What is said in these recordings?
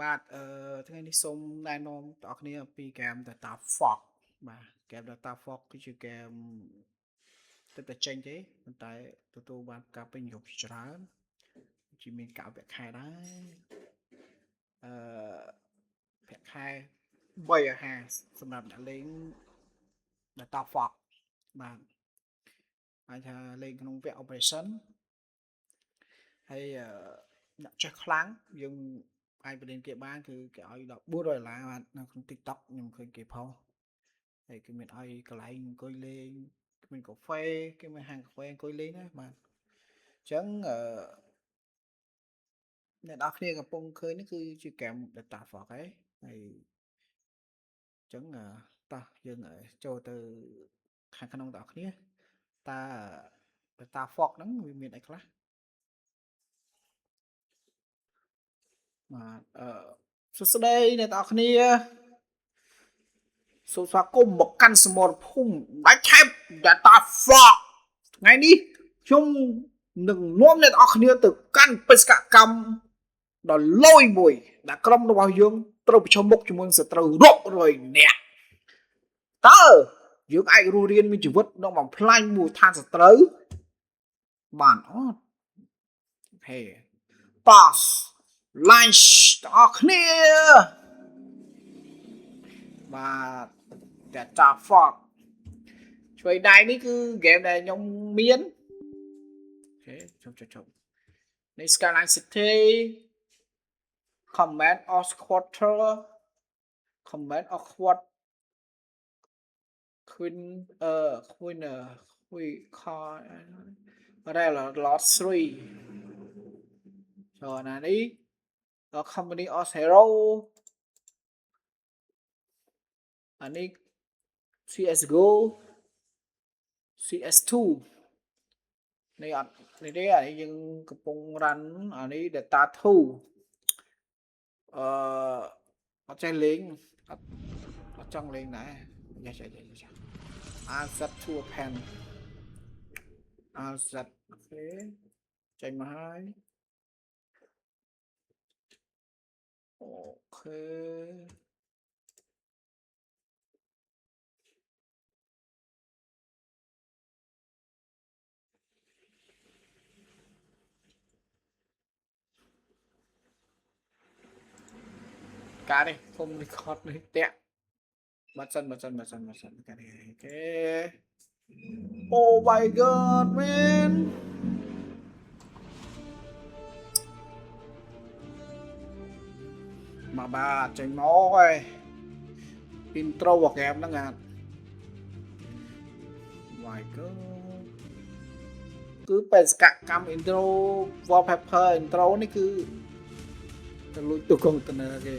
បាទថ្ងៃនេះសូមណែនាំបងប្អូនគ្នាពីហ្គេម Data Fox បាទហ្គេម Data Fox គឺជាហ្គេមទឹកតែចេញទេប៉ុន្តែទទួលបានការពេញនិយមជាច្រើនជាមានការវគ្គខែដែរអឺវគ្គខែ350សម្រាប់អ្នកលេង Data Fox បាទអាចថាលេងក្នុងវគ្គ Operation ហើយអ្នកចេះខ្លាំងយើងអាចបរៀនគេបានគឺគេឲ្យ$14បាទនៅក្នុង TikTok ខ្ញុំឃើញគេផុសហើយគេមានឲ្យកន្លែងអង្គុយលេងគេមានកាហ្វេគេមានហាងកាហ្វេអង្គុយលេងណាបាទអញ្ចឹងអ្នកនរគ្នាកំពុងឃើញនេះគឺជាហ្គេម Data Fox ហើយអញ្ចឹងតោះយើងចូលទៅខាងក្នុងបងប្អូនគ្នាតើ Data Fox ហ្នឹងវាមានអីខ្លះបាទសួស្តីអ្នកនរគ្នាសូមស្វាគមន៍មកកាន់សមរភូមិបាច់ថែប Data Fox ថ្ងៃនេះខ្ញុំនឹងនាំអ្នកនរគ្នាទៅកាន់បេសកកម្មដ៏លយមួយដែលក្រុមរបស់យើងត្រូវប្រឈមមុខជាមួយសត្រូវរាប់រយនាក់តើយើងអាចរស់រានមានជីវិតក្នុងបំផ្លាញមូលដ្ឋានសត្រូវបានអត់ហេ Pass Lunch ទាំងអស់គ្នាបាទ Data Fox ឆ្វេងដៃនេះគឺហ្គេមដែលខ្ញុំមានអូខេចុះនៃ Skyline City Command of Quarter Command of Quad Queen Queen Car Rel Lot 3rồi này đi Company of Hero អានេះ CSGO CS2 នេះអត់នេះទេអានេះយើងកំពុងរ៉ាន់អានេះ Data 2អត់ចេះលេងអត់ចង់លេងដែរយ៉ា RZ2 pen RZ អូខេចេញមកហើយអូខេការនេះខ្ញុំ record នេះតាក់បាត់សិនការនេះអូខេ Oh my god man មកបាទចេញមកហើយ intro របស់ហ្គេមហ្នឹងអា my god គឺបេសកកម្ម intro wallpaper intro នេះគឺទៅលួចទូ container គេ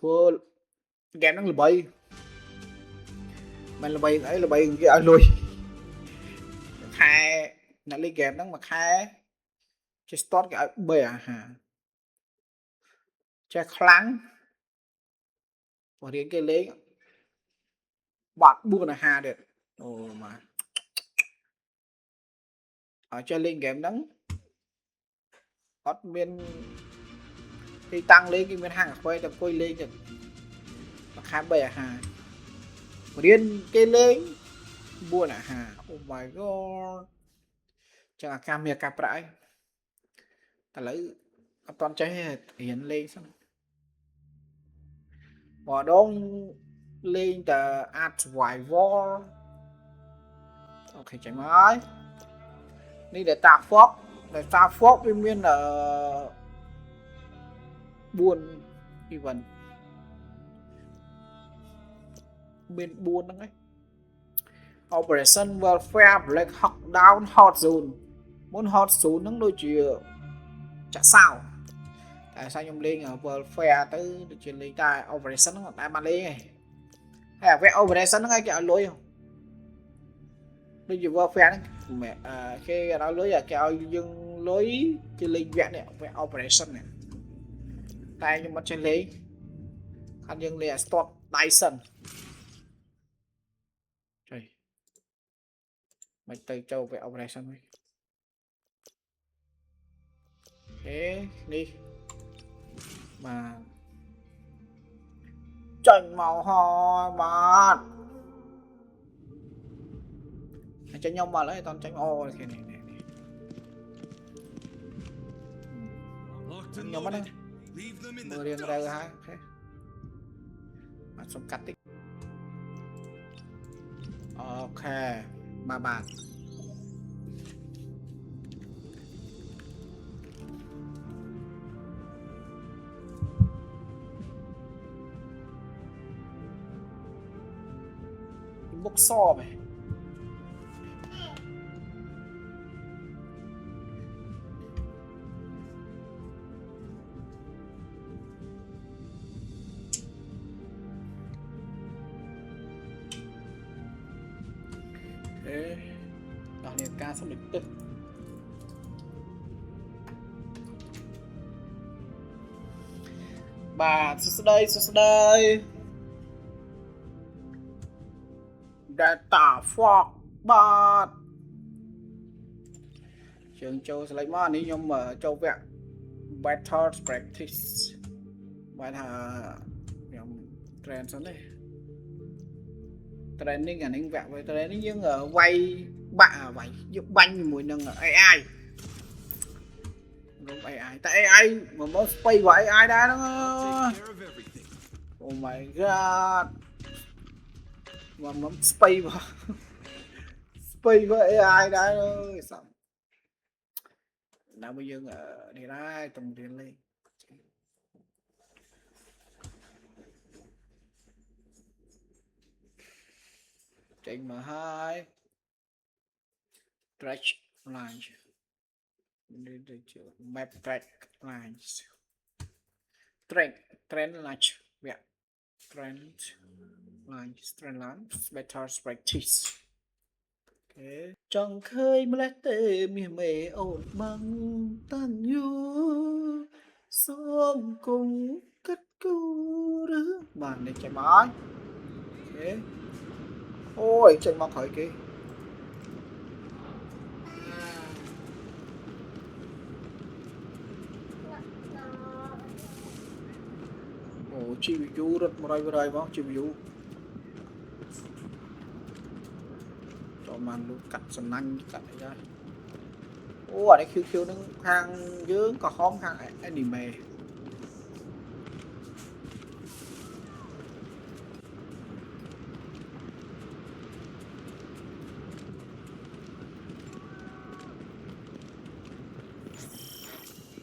ព្រោះហ្គេមហ្នឹងល្បីមិនល្បីអីល្បីគេឲ្យលុយខែអ្នកលេងហ្គេមហ្នឹងមួយខែចេះ start គេឲ្យ3អាហារចេះខ្លាំងបើរៀនគេលេងបាត់4អាហារទៀតអូម៉ាឲ្យចេះលេងហ្គេមហ្នឹងអត់មានទីតាំងលេងគេមានហាងកាហ្វេតែអង្គុយលេងទៀតមួយខែ3អាហាររៀនគេលេង4អាហារ Oh my god ចឹងអាការមានអាការប្រាក់អីតែឥឡូវអត់តន់ចេះរៀនលេងសិនម្ដងលេងតែ Art Survival អូខេចេញមកហើយនេះ Data Fox វាមាន4 event មាន4ហ្នឹងឯង Operation Welfare Black Hawk Down Hot Zone មុន Hot Zone ហ្នឹងដូចជាចាក់សោតែsaoខ្ញុំលេង Welfare ទៅដូចជាលេងតែ Operation ហ្នឹងអត់ដែរបានលេងទេហើយអាវគ្គ Operation ហ្នឹងឯងគេឲ្យលុយដូចជា Welfare ហ្នឹងគេឲ្យលុយគេឲ្យយើងលុយគេលេងវគ្គនេះវគ្គ Operation នេះតែខ្ញុំអត់ចេះលេងខាត់យើងលេង Start Dyson ចុយមិនទៅចូលវគ្គ Operation វិញ thế đi mà tranh màu hoa bạn tranh nhau mà lấy toàn tranh ô thì này nhau mất đấy mưa riêng ra ha thế mà xong cắt tích ok ba bạn bốc so mày thế đọc điện ca xong được tức bà xuống đây data fuck bà trường châu sẽ lấy mà ní nhưng mà châu vẹn better practice bài thà nhầm trend xuống đây training là những vẹn với training nhưng ở quay bạ vậy giúp banh mùi nâng ở AI đúng AI tại AI mà mất space của AI đã nó oh my god mà mất space vào space với AI đã sao nào bây giờ ở đây ra tầm tiền lên trên M2 track lines map track lines trend lines yeah trend lines better practice okay. Chẳng khơi mà lẽ tê mì mê ổn bằng tan nhu sống cùng cất cứu đứa màn này chạy mãi okay. Ôi chạy mọc hỏi kì ồ chi bị chú rất một đây bóng chi bị chú cho màn luôn cắt sầm nanh cắt này ra ô ở đây khiêu nó hàng dưới có khóm hàng anime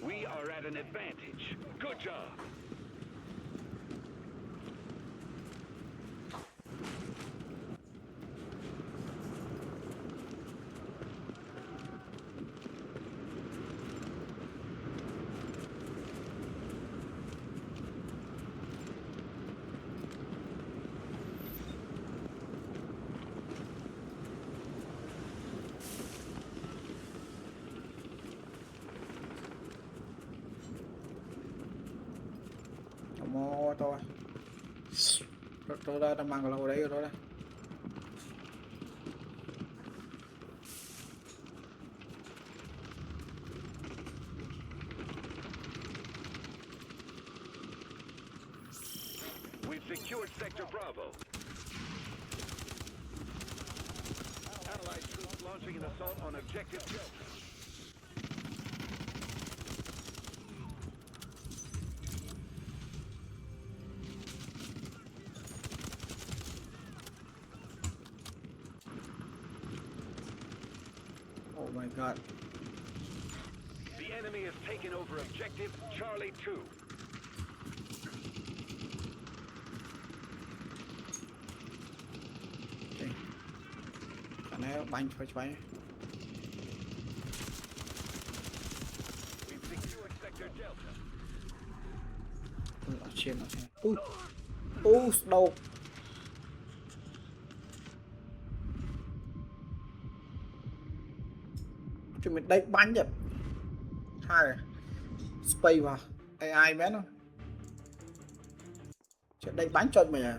We are at an advantage. Good job. mô tôi ra tầm bằng lâu đấy rồi đó We've secured Sector Bravo. Allied troops launching an assault on Objective Delta. oh my god The enemy has taken over Objective Charlie 2. này bánh phải We've secured Sector Delta. ở trên đâu cho mình đánh bánh nhỉ hai space vào AI bé nó sẽ đánh bánh cho mình à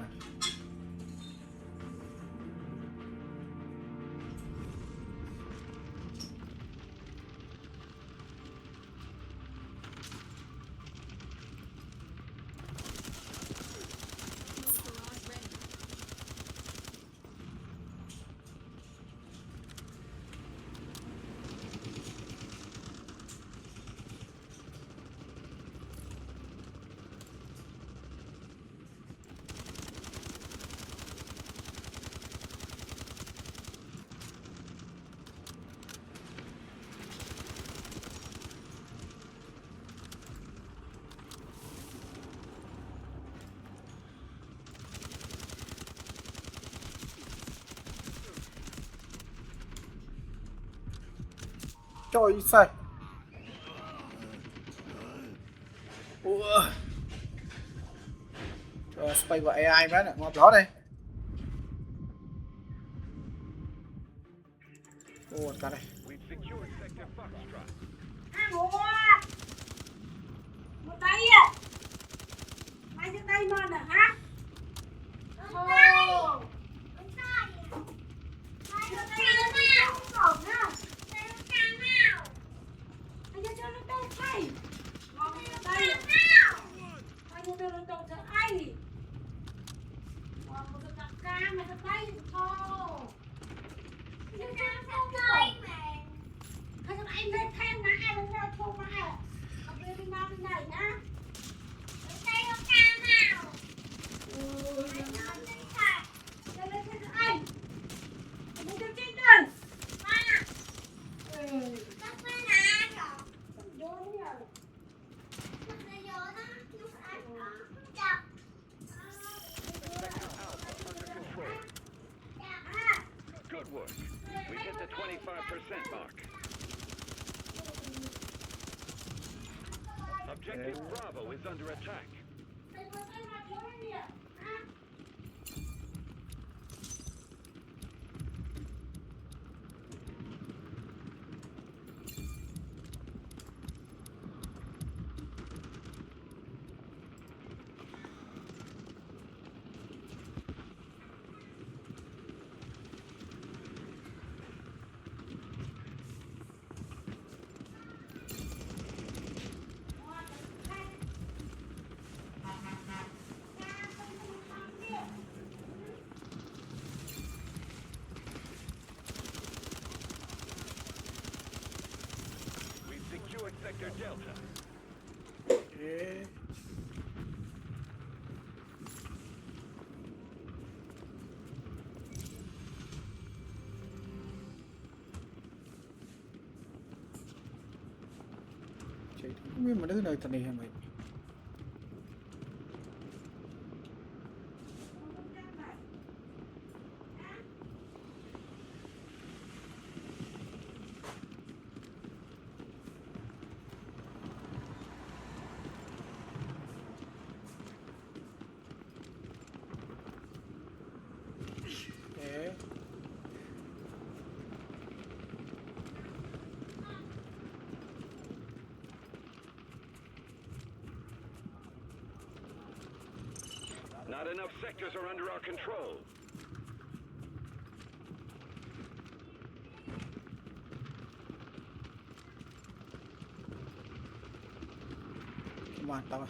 Trời sao ủa space vào AI mấy nè ngọt đó đây ủa cả đây We've secured sector Foxtrot. Một tay à? Mày trên tay mòn à hả? Ồ. Good work. We hit the 25% mark. Objective Bravo is under attack. We've secured sector Delta. Ê. Trời, không biết mà đứa này tận này hả mày Ê. Not enough sectors are under our control. Mantap ah.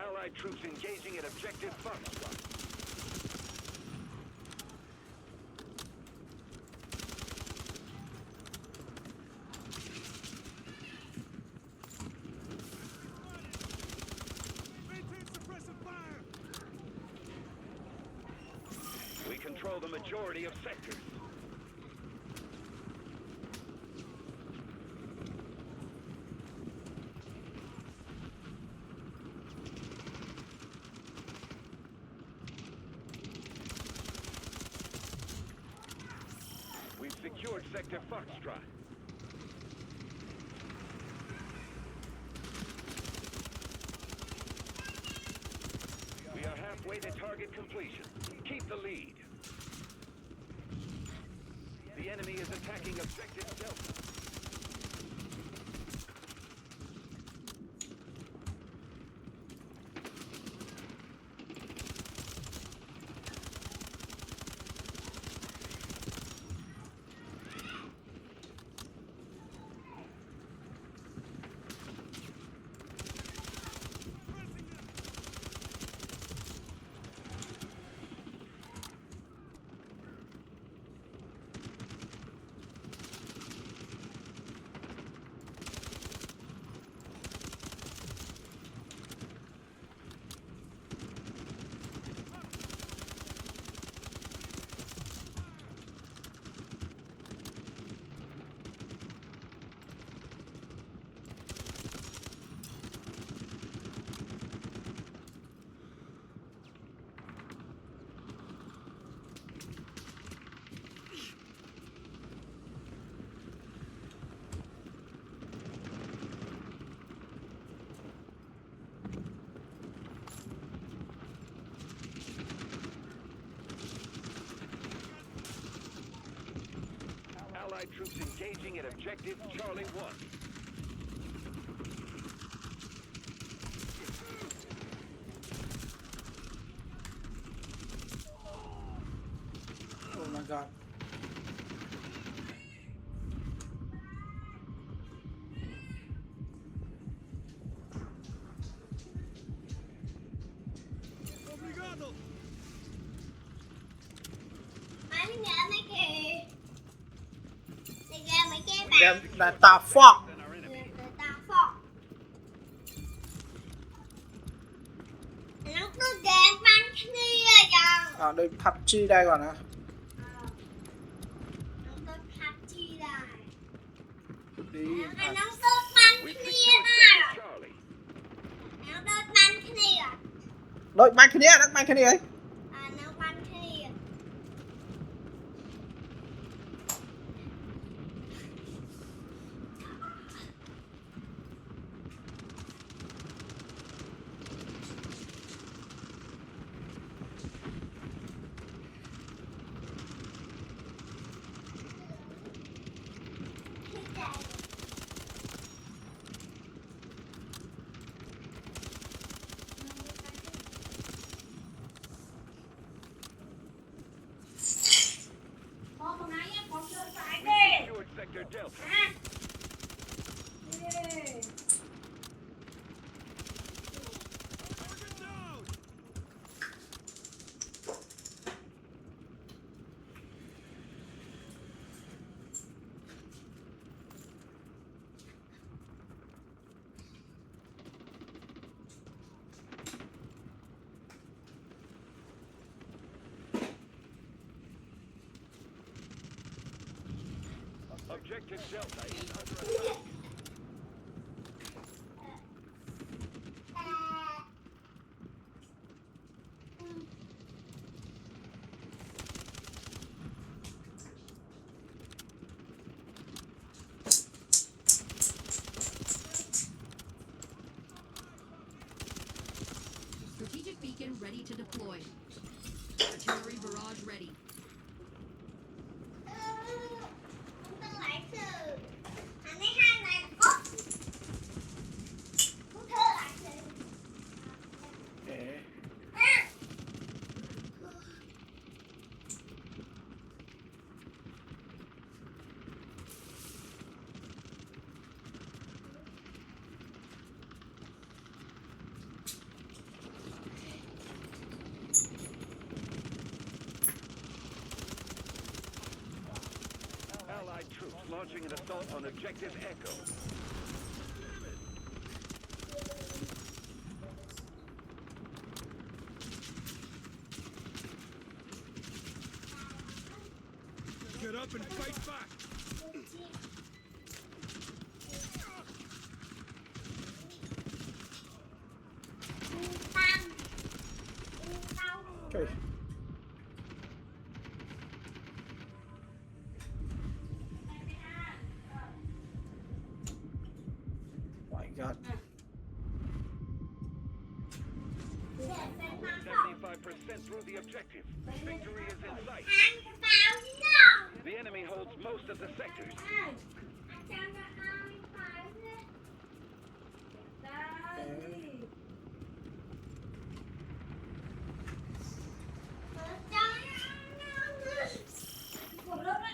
Allied troops engaging at objective Foxtrot. We control the majority of sectors. We've secured sector Foxtrot. We are halfway to target completion. Keep the lead. The enemy is attacking objective Delta. Allied troops engaging at objective Charlie 1. Oh my god. Game Data Fox. Than our enemy. Đây PUBG đây còn hả? Đi. We've secured sector Charlie. Đôi banh cái này, banh cái này ấy. Secured sector Delta. Objective Delta is under attack. Strategic beacon ready to deploy. Artillery barrage ready. Để Allied troops launching an assault on objective Echo. Get up and fight back! trời. My god. 75% through the objective. Victory is in sight. The enemy holds most of the sectors.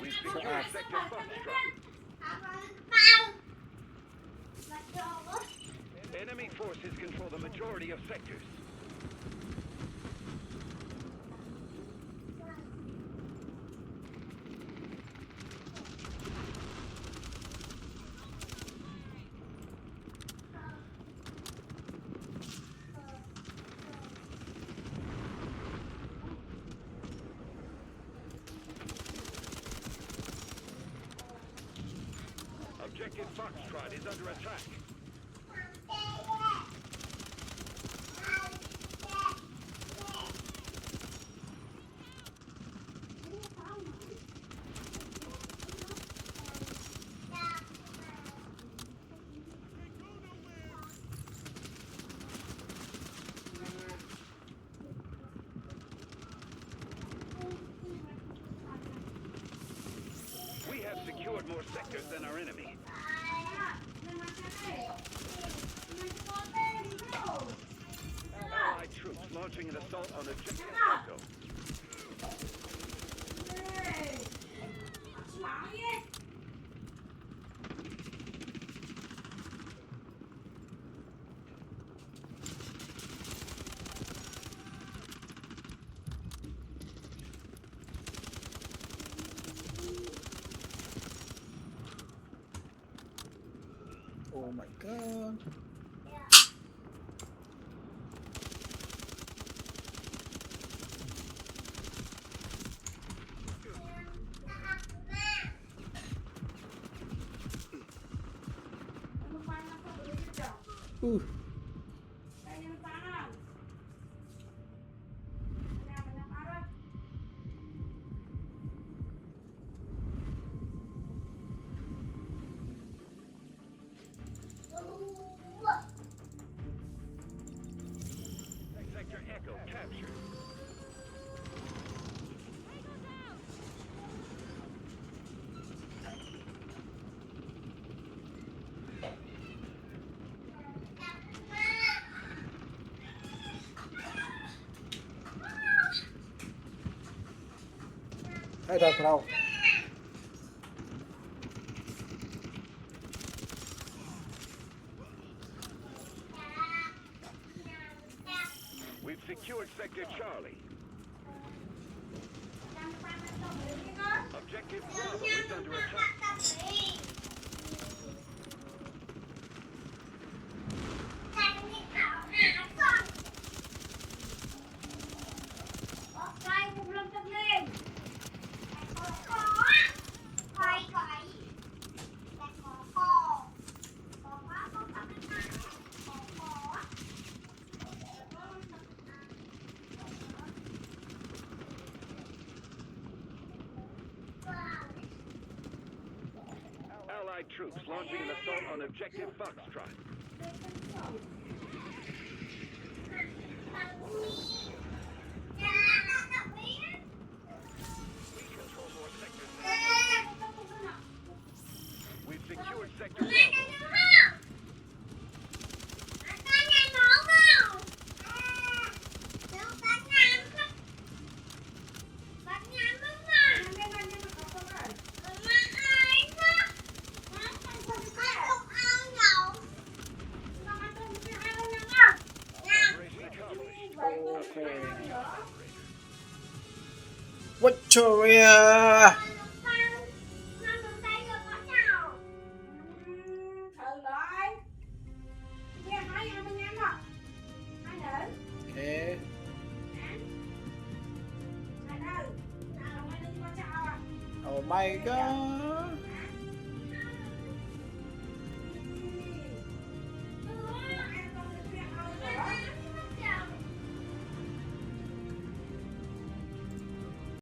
We've secured sector Foxtrot. Enemy forces control the majority of sectors. Objective Foxtrot is under attack. We have secured secured more sectors than our enemy. Allied troops launching an assault on objective Echo. Oh my god. Sector Echo captured. Hey, đâu đâu. We've secured Sector Charlie. Objective Bravo is under attack. Allied troops launching an assault on objective Foxtrot. We control more sectors now. We've secured Sector Bravo. Operation accomplished. Okay. Victoria. Okay. Oh my god.